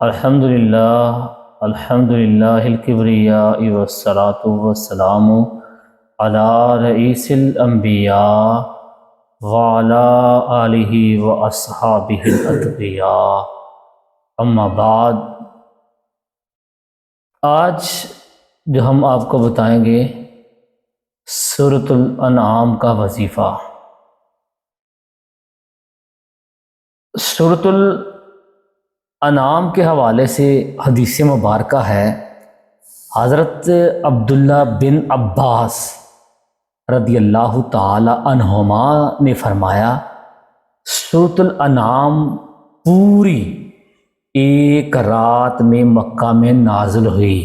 الحمدللہ الکبریاء والصلاة والسلام علی رئیس الانبیاء وعلی آلہ واصحابہ الاتقیاء اما بعد۔ آج جو ہم آپ کو بتائیں گے سورۃ الانعام کا وظیفہ۔ سورۃ الانعام کے حوالے سے حدیث مبارکہ ہے، حضرت عبداللہ بن عباس رضی اللہ تعالی عنہما نے فرمایا، سورۃ الانعام پوری ایک رات میں مکہ میں نازل ہوئی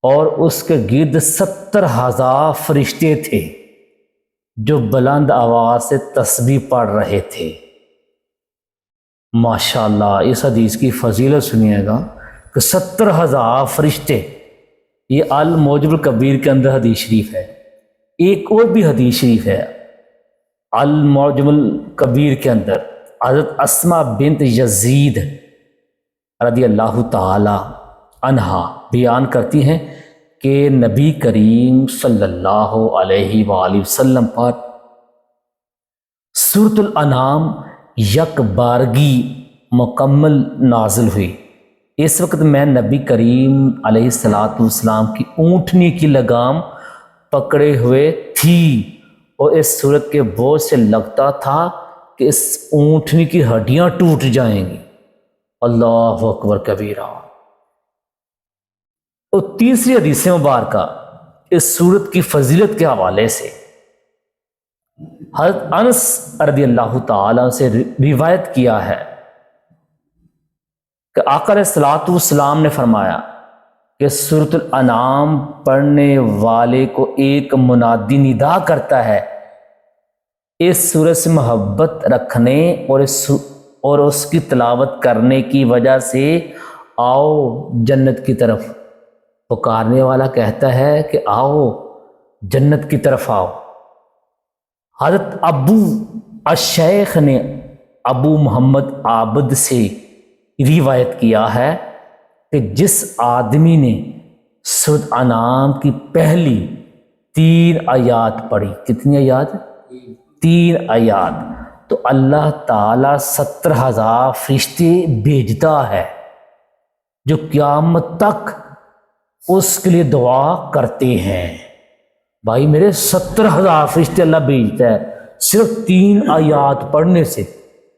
اور اس کے گرد 70,000 فرشتے تھے جو بلند آواز سے تسبیح پڑھ رہے تھے۔ ماشاءاللہ، اس حدیث کی فضیلت سنیے گا کہ 70,000 فرشتے، یہ المعجم الکبیر کے اندر حدیث شریف ہے۔ ایک اور بھی حدیث شریف ہے المعجم الکبیر کے اندر، حضرت اسماء بنت یزید رضی اللہ تعالی عنہا بیان کرتی ہیں کہ نبی کریم صلی اللہ علیہ وآلہ وسلم پر سورۃ الانعام یک بارگی مکمل نازل ہوئی۔ اس وقت میں نبی کریم علیہ السلام کی اونٹنی کی لگام پکڑے ہوئے تھی اور اس سورت کے بوجھ سے لگتا تھا کہ اس اونٹنی کی ہڈیاں ٹوٹ جائیں گی۔ اللہ اکبر کبیرہ۔ اور تیسری حدیث مبارکہ اس سورت کی فضیلت کے حوالے سے حضرت انس رضی اللہ تعالیٰ سے روایت کیا ہے کہ آقا علیہ السلام نے فرمایا کہ سورۃ الانعام پڑھنے والے کو ایک منادی ندا کرتا ہے، اس سورت سے محبت رکھنے اور اس کی تلاوت کرنے کی وجہ سے آؤ جنت کی طرف۔ پکارنے والا کہتا ہے کہ آؤ جنت کی طرف آؤ۔ حضرت ابو الشیخ نے ابو محمد عابد سے روایت کیا ہے کہ جس آدمی نے سورۃ انعام کی پہلی 3 آیات پڑھی، کتنی آیات؟ 3 آیات، تو اللہ تعالیٰ 70,000 فرشتے بھیجتا ہے جو قیامت تک اس کے لیے دعا کرتے ہیں۔ بھائی میرے 70,000 فرشتے اللہ بھیجتا ہے صرف 3 آیات پڑھنے سے۔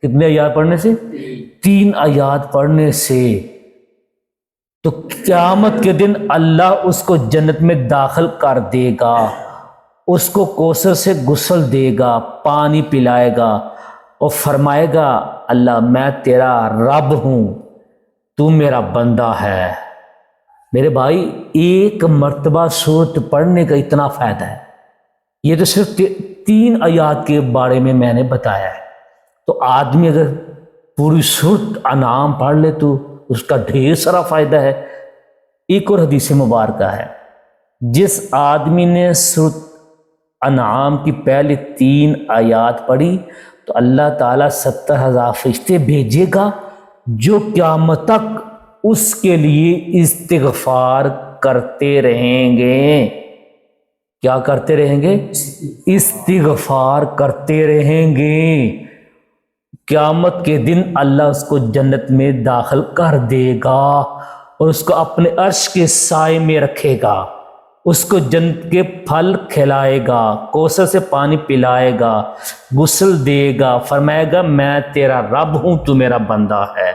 کتنے آیات پڑھنے سے؟ 3 آیات پڑھنے سے۔ تو قیامت کے دن اللہ اس کو جنت میں داخل کر دے گا، اس کو کوثر سے غسل دے گا، پانی پلائے گا اور فرمائے گا اللہ میں تیرا رب ہوں، تو میرا بندہ ہے۔ میرے بھائی ایک مرتبہ سورت پڑھنے کا اتنا فائدہ ہے۔ یہ تو صرف 3 آیات کے بارے میں نے بتایا ہے، تو آدمی اگر پوری سورت انعام پڑھ لے تو اس کا ڈھیر سارا فائدہ ہے۔ ایک اور حدیث مبارکہ ہے، جس آدمی نے سورت انعام کی پہلی 3 آیات پڑھی تو اللہ تعالیٰ 70,000 فرشتے بھیجے گا جو قیامت تک اس کے لیے استغفار کرتے رہیں گے۔ کیا کرتے رہیں گے؟ استغفار کرتے رہیں گے۔ قیامت کے دن اللہ اس کو جنت میں داخل کر دے گا اور اس کو اپنے عرش کے سائے میں رکھے گا، اس کو جنت کے پھل کھلائے گا، کوثر سے پانی پلائے گا، غسل دے گا، فرمائے گا میں تیرا رب ہوں، تو میرا بندہ ہے۔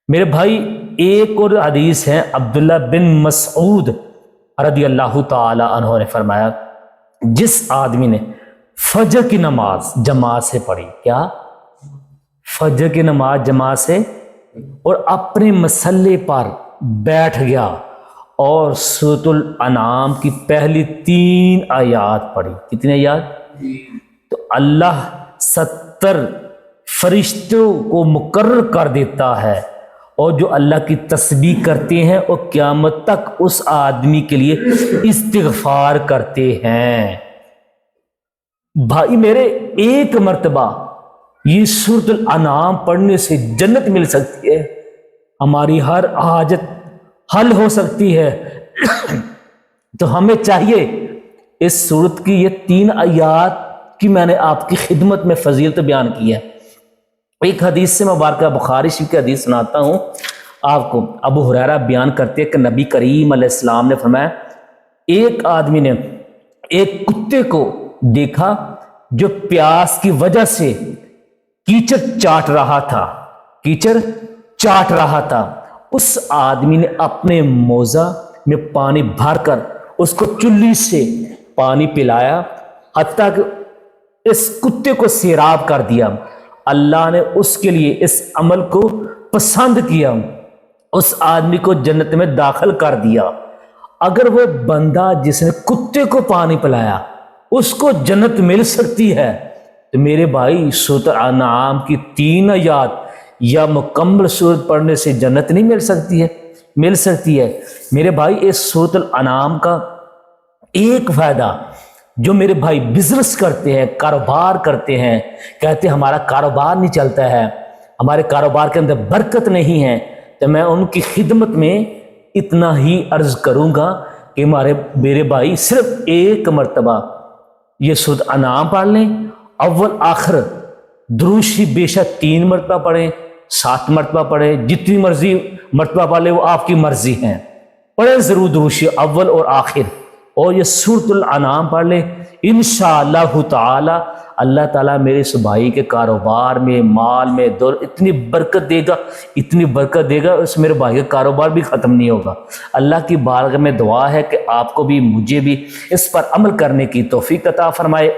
میرے بھائی ایک اور حدیث ہے، عبداللہ بن مسعود رضی اللہ تعالی عنہ نے فرمایا، جس آدمی نے فجر کی نماز جماعت سے پڑھی، کیا؟ فجر کی نماز جماعت سے، اور اپنے مصلے پر بیٹھ گیا اور سورۃ الانعام کی پہلی 3 آیات پڑھی۔ کتنی آیات؟ تو اللہ 70 فرشتوں کو مقرر کر دیتا ہے اور جو اللہ کی تسبیح کرتے ہیں اور قیامت تک اس آدمی کے لیے استغفار کرتے ہیں۔ بھائی میرے ایک مرتبہ یہ سورۃ الانعام پڑھنے سے جنت مل سکتی ہے۔ ہماری ہر حاجت حل ہو سکتی ہے۔ تو ہمیں چاہیے اس صورت کی یہ 3 آیات کی میں نے آپ کی خدمت میں فضیلت بیان کی ہے۔ ایک حدیث سے مبارکہ بخاری شریف کی حدیث سناتا ہوں آپ کو۔ ابو ہریرہ بیان کرتے ہیں کہ نبی کریم علیہ السلام نے فرمایا، ایک آدمی نے ایک کتے کو دیکھا جو پیاس کی وجہ سے کیچڑ چاٹ رہا تھا۔ اس آدمی نے اپنے موزہ میں پانی بھر کر اس کو چلی سے پانی پلایا حتیٰ کہ اس کتے کو سیراب کر دیا۔ اللہ نے اس کے لیے اس عمل کو پسند کیا، اس آدمی کو جنت میں داخل کر دیا۔ اگر وہ بندہ جس نے کتے کو پانی پلایا اس کو جنت مل سکتی ہے، تو میرے بھائی سورۃ انعام کی 3 آیات یا مکمل سورت پڑھنے سے جنت نہیں مل سکتی ہے۔ میرے بھائی اس سورۃ الانعام کا ایک فائدہ، جو میرے بھائی بزنس کرتے ہیں، کاروبار کرتے ہیں، کہتے ہیں ہمارا کاروبار نہیں چلتا ہے، ہمارے کاروبار کے اندر برکت نہیں ہے، تو میں ان کی خدمت میں اتنا ہی عرض کروں گا کہ میرے بھائی صرف ایک مرتبہ یہ سورۃ انعام پڑھ لیں، اول آخر درود شریف بے شک 3 مرتبہ پڑھیں، 7 مرتبہ پڑھیں، جتنی مرضی مرتبہ پڑھ لیں وہ آپ کی مرضی ہے، پڑھیں ضرور درود شریف اول اور آخر، اور یہ سورۃ الانعام پڑھ لیں۔ انشاءاللہ تعالی اللہ تعالیٰ میرے اس بھائی کے کاروبار میں، مال میں، اتنی برکت دے گا اس میرے بھائی کا کاروبار بھی ختم نہیں ہوگا۔ اللہ کی بارگاہ میں دعا ہے کہ آپ کو بھی مجھے بھی اس پر عمل کرنے کی توفیق عطا فرمائے۔